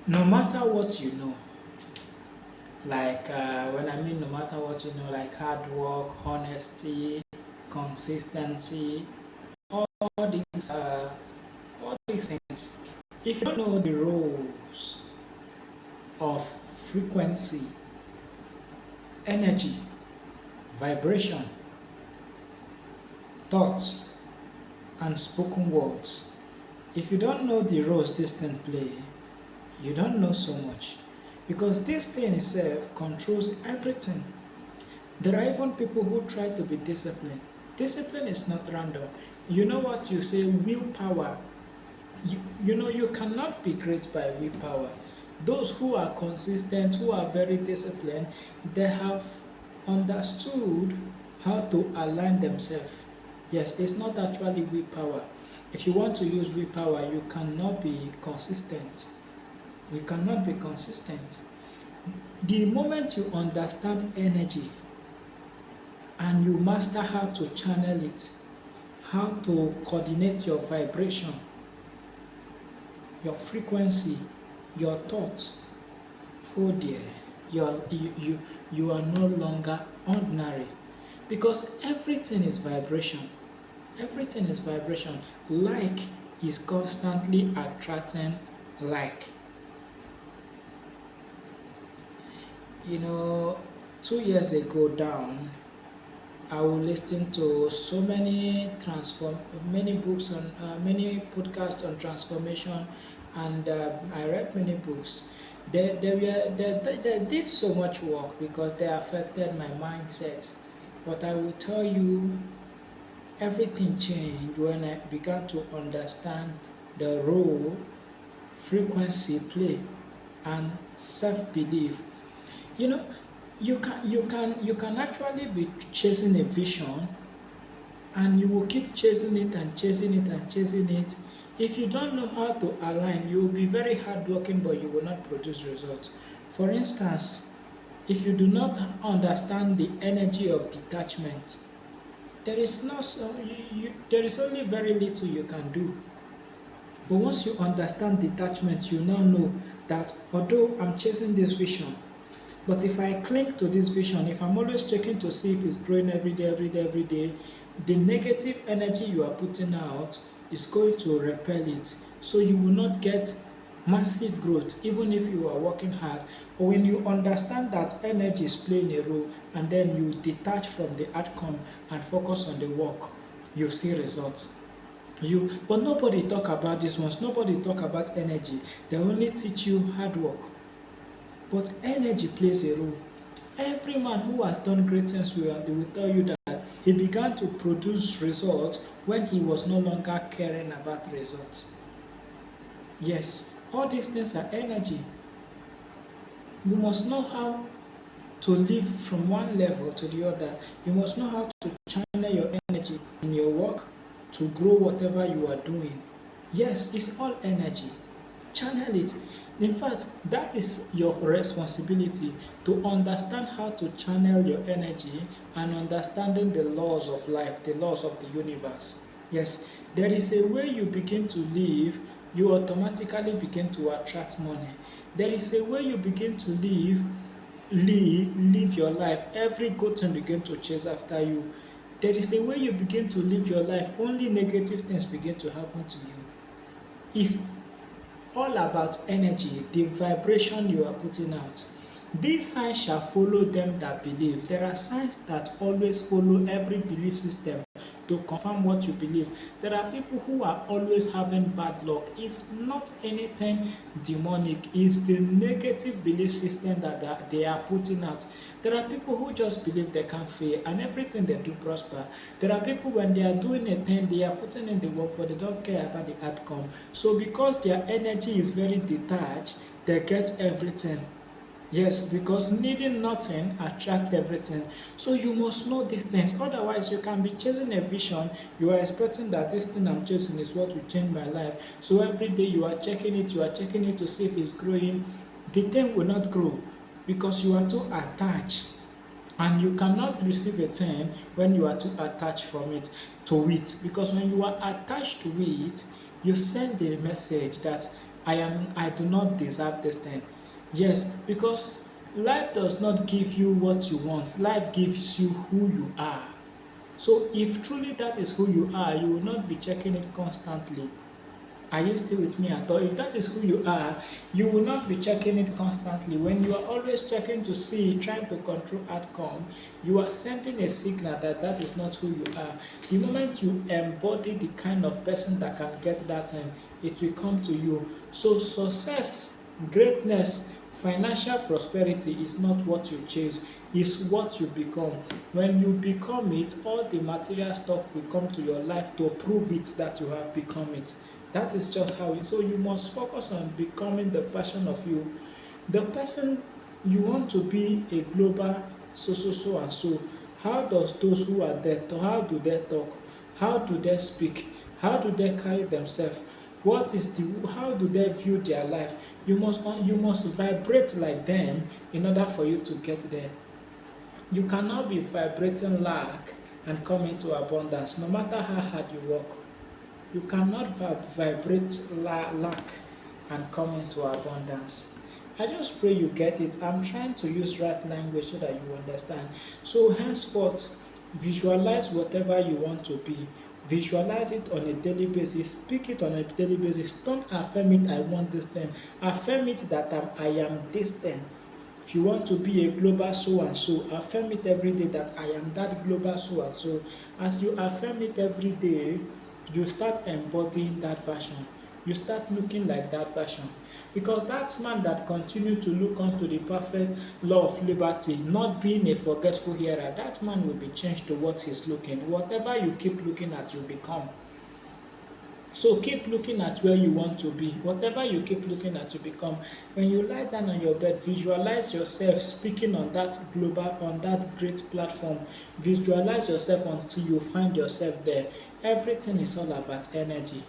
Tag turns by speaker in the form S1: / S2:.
S1: No matter what you know, like when I mean no matter what you know, like hard work, honesty, consistency, all these all these things. If you don't know the roles of frequency, energy, vibration, thoughts, and spoken words, if you don't know the roles this thing play, you don't know so much. Because this thing itself controls everything. There are even people who try to be disciplined. Discipline is not random. You know what you say, willpower. You know, you cannot be great by willpower. Those who are consistent, who are very disciplined, they have understood how to align themselves. Yes, it's not actually willpower. If you want to use willpower, you cannot be consistent. You cannot be consistent. The moment you understand energy and you master how to channel it, how to coordinate your vibration, your frequency, your thoughts, oh dear, you are no longer ordinary because everything is vibration. Everything is vibration. Like is constantly attracting like. You know, 2 years ago down, I will listen to so many books on many podcasts on transformation, and I read many books. They did so much work because they affected my mindset. But I will tell you, everything changed when I began to understand the role frequency play and self-belief. You know, you can actually be chasing a vision and you will keep chasing it and chasing it and chasing it. If you don't know how to align, you will be very hardworking, but you will not produce results. For instance, if you do not understand the energy of detachment, there is no so there is only very little you can do. But once you understand detachment, you now know that although I'm chasing this vision, but if I cling to this vision, if I'm always checking to see if it's growing every day, every day, every day, the negative energy you are putting out is going to repel it. So you will not get massive growth even if you are working hard. But when you understand that energy is playing a role and then you detach from the outcome and focus on the work, you see results. But nobody talk about this ones. Nobody talk about energy. They only teach you hard work. But energy plays a role. Every man who has done great things will tell you that he began to produce results when he was no longer caring about results. Yes, all these things are energy. You must know how to live from one level to the other. You must know how to channel your energy in your work to grow whatever you are doing. Yes, it's all energy. Channel it. In fact, that is your responsibility to understand how to channel your energy and understanding the laws of life, the laws of the universe. Yes, there is a way you begin to live, you automatically begin to attract money. There is a way you begin to live your life. Every good thing begin to chase after you. There is a way you begin to live your life. Only negative things begin to happen to you. It's all about energy, the vibration you are putting out. These signs shall follow them that believe. There are signs that always follow every belief system to confirm what you believe. There are people who are always having bad luck. It's not anything demonic, it's the negative belief system that they are putting out. There are people who just believe they can't fail and everything they do prosper. There are people when they are doing a thing, they are putting in the work, but they don't care about the outcome. So because their energy is very detached, they get everything. Yes, because needing nothing attract everything. So you must know these things. Otherwise, you can be chasing a vision. You are expecting that this thing I'm chasing is what will change my life. So every day you are checking it to see if it's growing. The thing will not grow because you are too attached. And you cannot receive a thing when you are too attached from it to it. Because when you are attached to it, you send a message that I do not deserve this thing. Yes, because life does not give you what you want. Life gives you who you are. So if truly that is who you are, you will not be checking it constantly. Are you still with me at all? If that is who you are, you will not be checking it constantly. When you are always checking to see, trying to control outcome, you are sending a signal that that is not who you are. The moment you embody the kind of person that can get that thing, it will come to you. So success, greatness, financial prosperity is not what you chase, it's what you become. When you become it, all the material stuff will come to your life to prove it that you have become it. That is just how it. So you must focus on becoming the version of you, the person you want to be, a global so and so. How does those who are there? How do they talk? How do they speak? How do they carry themselves? What is the? How do they view their life? You must vibrate like them in order for you to get there. You cannot be vibrating lack and come into abundance, no matter how hard you work. You cannot vibrate lack and come into abundance. I just pray you get it. I'm trying to use right language so that you understand. So, henceforth, visualize whatever you want to be. Visualize it on a daily basis. Speak it on a daily basis. Don't affirm it, I want this thing. Affirm it that I am this thing. If you want to be a global so and so, affirm it every day that I am that global so and so. As you affirm it every day, you start embodying that version. You start looking like that version. Because that man that continued to look unto the perfect law of liberty, not being a forgetful hearer, that man will be changed to what he's looking. Whatever you keep looking at, you become. So keep looking at where you want to be. Whatever you keep looking at, you become. When you lie down on your bed, visualize yourself speaking on that global, on that great platform. Visualize yourself until you find yourself there. Everything is all about energy.